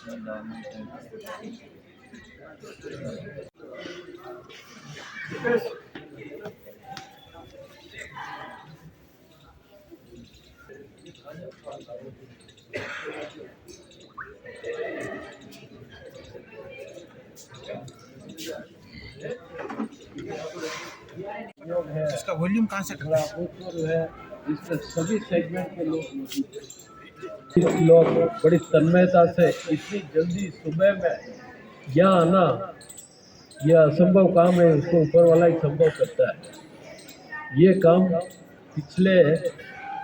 इसका वॉल्यूम कहाँ से है इसमें सभी सेगमेंट के लोग बड़ी तन्मयता से इतनी जल्दी सुबह में यहाँ आना यह असंभव काम है, इसको ऊपर वाला ही संभव करता है। ये काम पिछले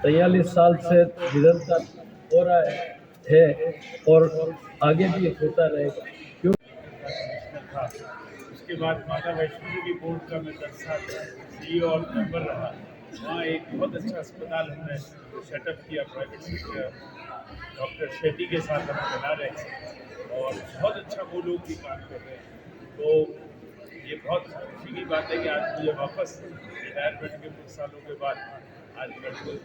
43 साल से निरंतर हो रहा है और आगे भी होता रहेगा। क्यों? उसके बाद माता वैष्णो देवी बोर्ड का मैं 10 साल CEO और मेंबर रहा। वहाँ एक बहुत अच्छा अस्पताल हमने सेटअप किया प्राइवेट सेक्टर डॉक्टर शेट्टी के साथ हम बना रहे हैं और बहुत अच्छा वो लोग भी काम कर रहे हैं। तो ये बहुत खुशी की बात है कि आज मुझे वापस रिटायरमेंट के कुछ सालों के बाद आज मेडिकल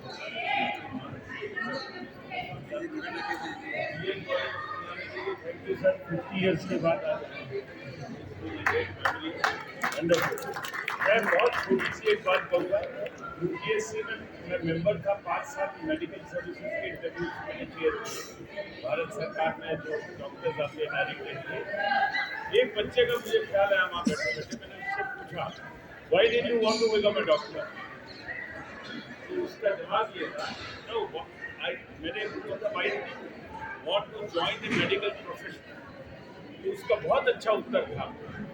50 ईयर्स के बाद आज मैं बहुत छोटी सी एक बात कहूँगा। UPSC में मैं मेंबर था 5 साल मेडिकल सर्विसेज के इंटरव्यू मैंने किए थे। भारत सरकार ने जो डॉक्टर्स आते हैं एक बच्चे का मुझे ख्याल है वहाँ बैठे बैठे मैंने उससे पूछा why did you want to become a doctor. तो उसका जवाब ये था नो मैंने पूछा why did you want to join the medical profession. तो उसका बहुत अच्छा उत्तर था।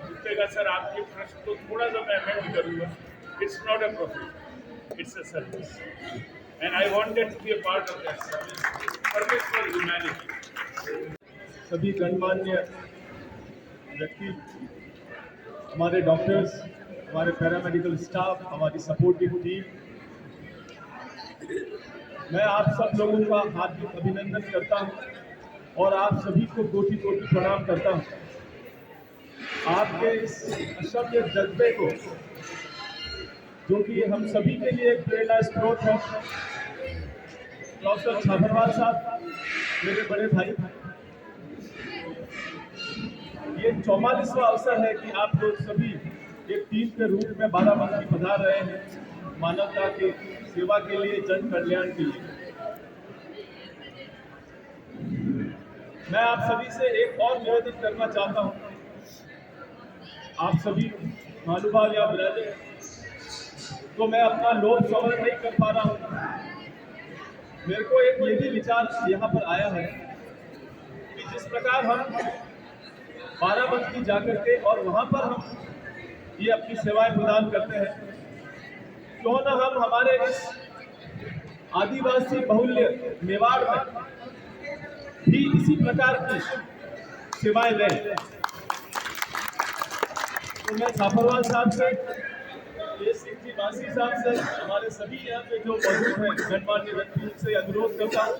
उसका सर आपके प्रश्न को थोड़ा सा मैं अमेंड करूँगा। It's not a profession, it's a service and I wanted to be a part of that service, service for humanity. सभी गणमान्य व्यक्ति, हमारे डॉक्टर्स, हमारे पैरामेडिकल स्टाफ, हमारी सपोर्टिव टीम, मैं आप सब लोगों का हार्दिक अभिनंदन करता हूं और आप सभी को कोटि कोटि प्रणाम करता हूं। आपके इस अशम्य जज्बे को, जो कि हम सभी के लिए एक प्रेरणा स्रोत है, प्रोफेसर छाबरवाल साहब मेरे बड़े भाई, ये 44वां अवसर है कि आप लोग सभी एक टीम के रूप में बाराबंकी पधार रहे हैं मानवता की सेवा के लिए, जन कल्याण के लिए। मैं आप सभी से एक और निवेदन करना चाहता हूं। आप सभी महानुभाव या ब्रदर, तो मैं अपना लोभ समझ नहीं कर पा रहा हूं। मेरे को एक ये भी विचार यहाँ पर आया है कि जिस प्रकार हम बाराबंकी जाकर के और वहाँ पर हम ये अपनी सेवाएं प्रदान करते हैं, क्यों न हम हमारे इस आदिवासी बहुल्य मेवाड़ में भी इसी प्रकार की सेवाएं दें। तो मैं छाबरवाल साहब से, सिंह जी बासी साहब से, हमारे सभी यहाँ पे जो मौजूद हैं गणमान्य व्यक्ति, उनसे अनुरोध करता हूँ।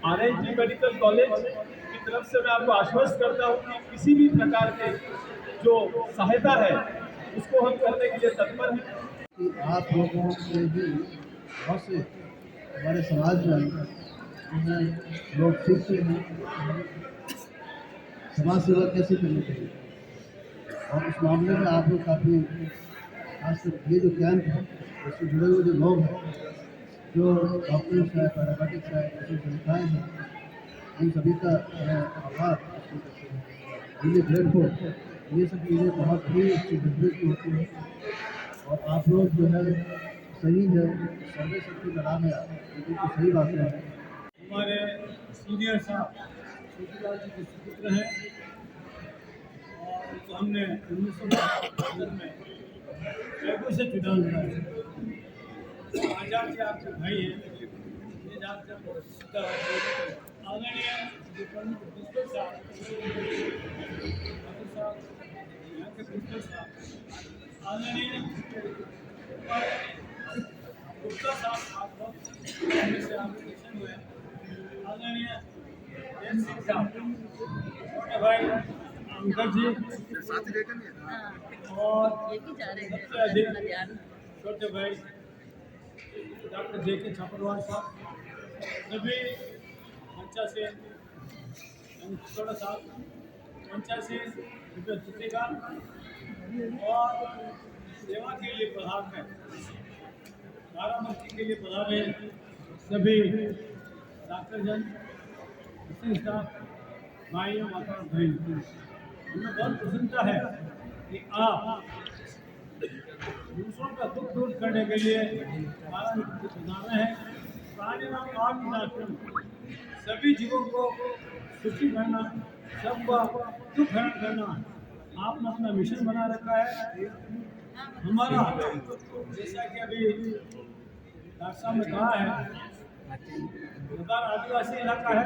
RNG मेडिकल कॉलेज की तरफ से मैं आपको आश्वस्त करता हूँ कि किसी भी प्रकार के जो सहायता है उसको हम करने के लिए तत्पर हैं। कि आप लोगों से भी बहुत से हमारे समाज में लोग सीखते हैं समाज सेवा कैसे करनी चाहिए, और उस मामले में आप लोग काफ़ी खासकर ये जो कैंप है उससे जुड़े हुए जो लोग हैं, जो डॉक्टर्स हैं, पैरामेडिक्स हैं, जो संस्थाएँ हैं, इन सभी का मैं आभार रियली ग्रेटफुल। ये सब चीज़ें बहुत ही अच्छी बिजनेस की होती हैं और आप लोग जो है सही है, सर्वे शक्ति का नाम है, लेकिन तो सही बात है। हमारे सीनियर साहब छोटीलाल जी के सुपुत्र हैं और तो हमने 1972 में जयपुर से चुनाव लड़ा है। आजाद जी आपके भाई हैं, ये आपका आदरणीय प्रिंसिपल साहब, यहाँ के प्रिंसिपल साहब, आदरणीय गुप्ता साहब, आप लोग से एप्लीकेशन हुए, आदरणीय सिंह साहब, छोटे भाई अंकल जी और सबसे अधिक छोटे भाई डॉक्टर JK छाबरवाल साहब, सभी रुपये चुकेगा और सेवा के लिए पधार में बाराबंकी के लिए पधारे सभी डॉक्टरजन, स्टाफ, भाई माता बहन, हमें बहुत प्रसन्नता है कि आप दूसरों का दुख दूर करने के लिए बाराबंकी पधारे हैं। प्राणीनाथ आश्रम सभी जीवों को सुखी करना, सबका दुख हरण करना आपने अपना मिशन बना रखा है। हमारा जैसा कि अभी डॉक्टर साहब ने कहा है, लगातार आदिवासी इलाका है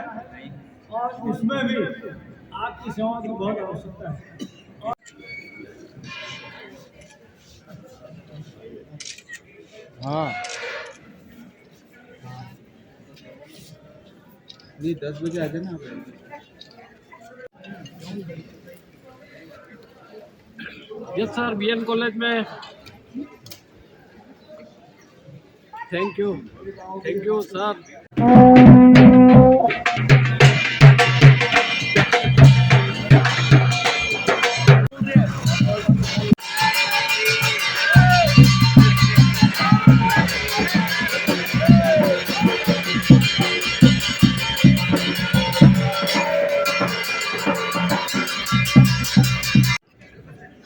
और इसमें भी आपकी सेवाओं की बहुत आवश्यकता है। हाँ नहीं 10 बजे आ जाना। यस सर, बीएन कॉलेज में। Thank you sir.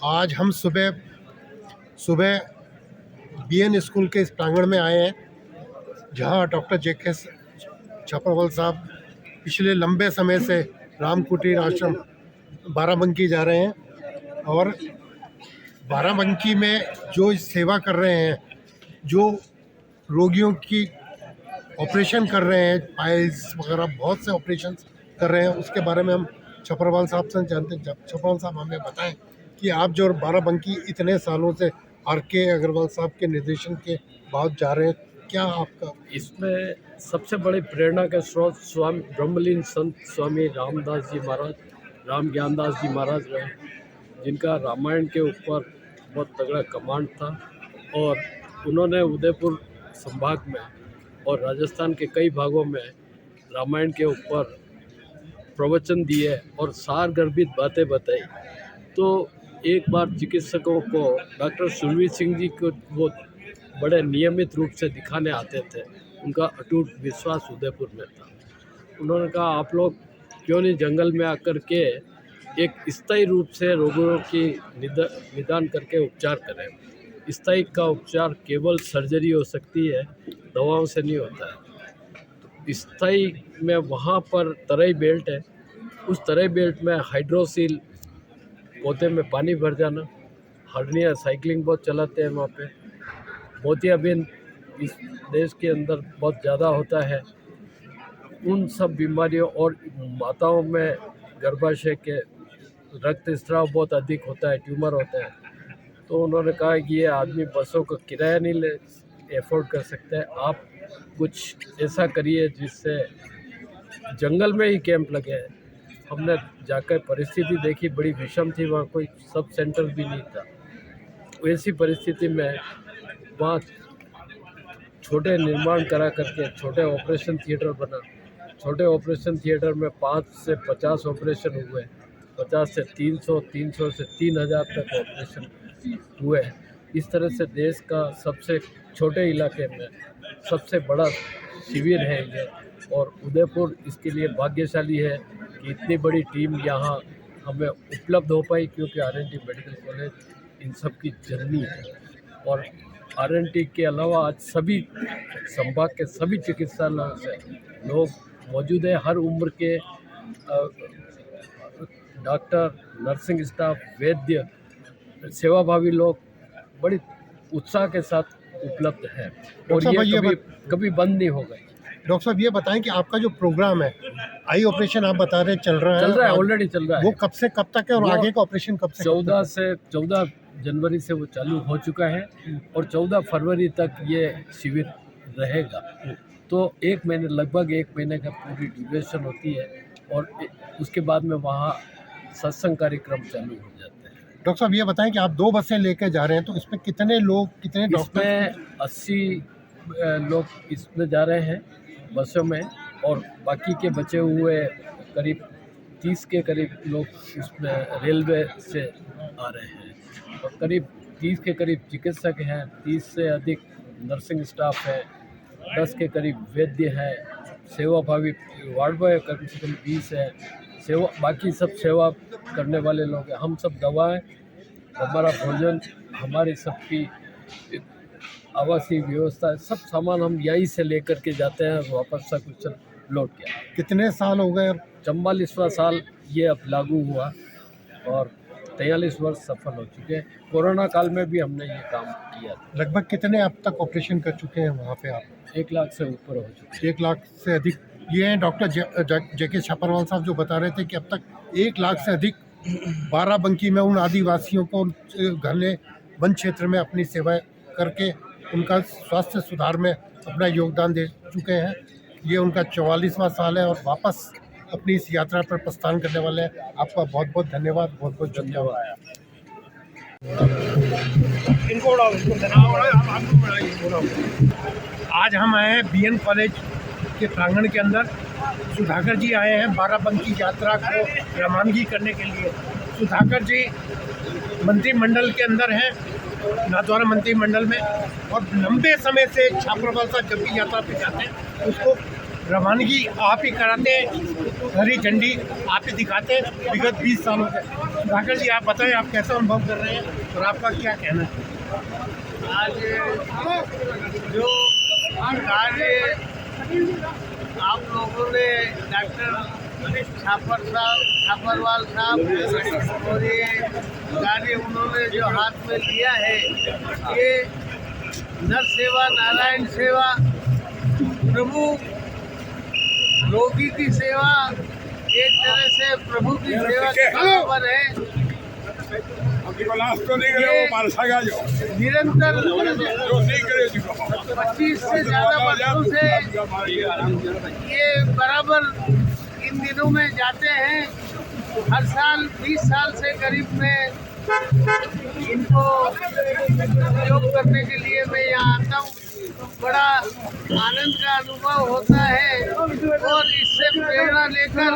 आज हम सुबह बीएन स्कूल के इस प्रांगण में आए हैं, जहां डॉक्टर जेके छपरवल साहब पिछले लंबे समय से राम कुटीर आश्रम बाराबंकी जा रहे हैं और बाराबंकी में जो सेवा कर रहे हैं, जो रोगियों की ऑपरेशन कर रहे हैं, पाइल्स वगैरह बहुत से ऑपरेशन कर रहे हैं, उसके बारे में हम छपरवाल साहब से जानते हैं। छपरवाल साहब हमें बताएं कि आप जो बाराबंकी इतने सालों से RK अग्रवाल साहब के निर्देशन के बाद जा रहे हैं, क्या आपका इसमें सबसे बड़ी प्रेरणा के स्रोत स्वामी ब्रह्मलीन संत स्वामी रामदास जी महाराज, राम ज्ञानदास जी महाराज रहे, जिनका रामायण के ऊपर बहुत तगड़ा कमांड था और उन्होंने उदयपुर संभाग में और राजस्थान के कई भागों में रामायण के ऊपर प्रवचन दिए और सारगर्भित बातें बताई। तो एक बार चिकित्सकों को डॉक्टर सुरवीर सिंह जी को वो बड़े नियमित रूप से दिखाने आते थे, उनका अटूट विश्वास उदयपुर में था। उन्होंने कहा आप लोग क्यों नहीं जंगल में आकर के एक स्थायी रूप से रोगों की निदान करके उपचार करें। स्थायी का उपचार केवल सर्जरी हो सकती है, दवाओं से नहीं होता है। स्थायी में वहाँ पर तराई बेल्ट है, उस तराई बेल्ट में हाइड्रोसील पौधे में पानी भर जाना, हर्निया साइकिलिंग बहुत चलाते हैं वहाँ पे, मोतियाबिंद इस देश के अंदर बहुत ज़्यादा होता है, उन सब बीमारियों और माताओं में गर्भाशय के रक्त स्राव बहुत अधिक होता है, ट्यूमर होता है। तो उन्होंने कहा कि ये आदमी बसों का किराया नहीं ले एफोर्ड कर सकते, आप कुछ ऐसा करिए जिससे जंगल में ही कैंप लगे। हमने जाकर परिस्थिति देखी, बड़ी विषम थी, वहाँ कोई सब सेंटर भी नहीं था। ऐसी परिस्थिति में वहाँ छोटे निर्माण करा करके छोटे ऑपरेशन थिएटर बना। छोटे ऑपरेशन थिएटर में 5 से 50 ऑपरेशन हुए, 50 से 300, 300 से 3000 तक ऑपरेशन हुए। इस तरह से देश का सबसे छोटे इलाके में सबसे बड़ा शिविर है ये, और उदयपुर इसके लिए भाग्यशाली है कि इतनी बड़ी टीम यहाँ हमें उपलब्ध हो पाई, क्योंकि RNT मेडिकल कॉलेज इन सब की जननी है। और RNT के अलावा आज सभी संभाग के सभी चिकित्सालयों से लोग मौजूद हैं, हर उम्र के डॉक्टर, नर्सिंग स्टाफ, वैद्य, सेवाभावी लोग बड़ी उत्साह के साथ उपलब्ध है और ये कभी बंद नहीं होगा। डॉक्टर साहब ये बताएं कि आपका जो प्रोग्राम है, आई ऑपरेशन आप बता रहे चल रहा है, ऑलरेडी चल रहा है। वो कब से कब तक है और आगे का ऑपरेशन कब से? 14 जनवरी से वो चालू हो चुका है और 14 फरवरी तक ये शिविर रहेगा। तो लगभग एक महीने का पूरी ड्यूरेशन होती है और उसके बाद में वहाँ सत्संग कार्यक्रम चालू हो जाते हैं। डॉक्टर साहब ये बताएं कि आप 2 बसें लेकर जा रहे हैं, तो इसमें कितने लोग, कितने डॉक्टर? इसमें 80 लोग इसमें जा रहे हैं बसों में, और बाकी के बचे हुए करीब 30 के करीब लोग इसमें रेलवे से आ रहे हैं और करीब 30 के करीब चिकित्सक हैं, 30 से अधिक नर्सिंग स्टाफ है, 10 के करीब वैद्य है, सेवाभावी वार्ड बॉय कम से कम 20 है, सेवा बाकी सब सेवा करने वाले लोग हैं। हम सब दवाएं, हमारा भोजन, हमारी सबकी आवासीय व्यवस्था, सब सामान हम यहीं से लेकर के जाते हैं और वापस सकुशल लौट के आते हैं। कितने साल हो गए? 44वां साल ये अब लागू हुआ और 43 वर्ष सफल हो चुके हैं। कोरोना काल में भी हमने ये काम किया था। लगभग कितने अब तक ऑपरेशन कर चुके हैं वहाँ पे आप? 1 लाख से ऊपर हो चुके 1 लाख से अधिक। ये हैं डॉक्टर जेके छापरवाल साहब जो बता रहे थे कि अब तक 1 लाख से अधिक बाराबंकी में उन आदिवासियों को घने वन क्षेत्र में अपनी सेवाएं करके उनका स्वास्थ्य सुधार में अपना योगदान दे चुके हैं। ये उनका 44वां साल है और वापस अपनी इस यात्रा पर प्रस्थान करने वाले हैं। आपका बहुत बहुत धन्यवाद, बहुत बहुत धन्यवाद। आज हम आए हैं बीएन कॉलेज के प्रांगण के अंदर। सुधाकर जी आए हैं बाराबंकी यात्रा को रवानगी करने के लिए। सुधाकर जी मंत्रिमंडल के अंदर हैं, नाथद्वारा मंत्रिमंडल में, और लंबे समय से छापरवाल साहब जब भी यात्रा पे जाते हैं उसको रवानगी आप ही कराते हैं, हरी झंडी आप ही दिखाते हैं विगत 20 सालों से। सुधाकर जी, आप बताएं आप कैसा अनुभव कर रहे हैं और आपका क्या कहना है? आज जो कार्य आप लोगों ने डॉक्टर छापरवाल साहब और ये कार्य उन्होंने जो हाथ में लिया है, ये नर सेवा नारायण सेवा, प्रभु रोगी की सेवा, एक तरह से प्रभु की सेवा के बराबर है। निरंतर 25 से ज़्यादा वर्षों से ये बराबर इन दिनों में जाते हैं। हर साल 20 साल से करीब में इनको योग करने के लिए मैं यहाँ आता हूँ। बड़ा आनंद का अनुभव होता है और इससे प्रेरणा लेकर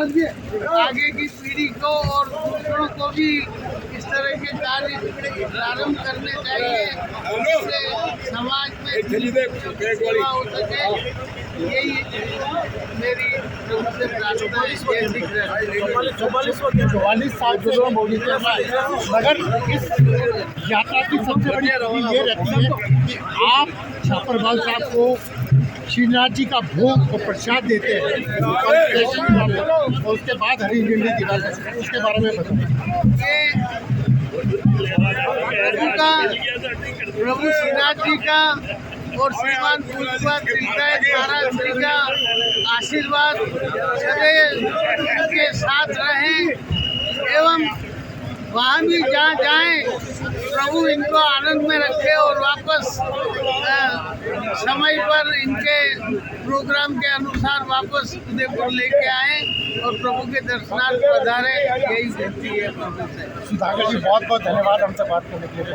आगे की पीढ़ी को और दूसरों को भी इस तरह के कार्य प्रारंभ करने चाहिए, जिससे समाज में सेवा हो सके। यही मेरी तुमसे प्रार्थना है। 44 साल से लोग बोली थे, मगर इस यात्रा की सबसे बड़ी रवैया ये रहती है कि आप छापरवाल साहब को श्रीनाथ जी का भोग और प्रसाद देते हैं और उसके बाद हरी झंडी दिखाते हैं। उसके बारे में बताएं। प्रभु श्रीनाथ जी का और श्रीमान पूज्यपाद तिलकायत महाराज जी का आशीर्वाद सदैव के साथ रहे एवं वहाँ भी जहाँ जाएं प्रभु इनको आनंद में रखे और वापस समय पर इनके प्रोग्राम के अनुसार वापस उदयपुर लेके आए और प्रभु के दर्शनार्थ पधारे। यही विनती है प्रभु से। सुधाकर जी, बहुत बहुत धन्यवाद हमसे बात करने के लिए।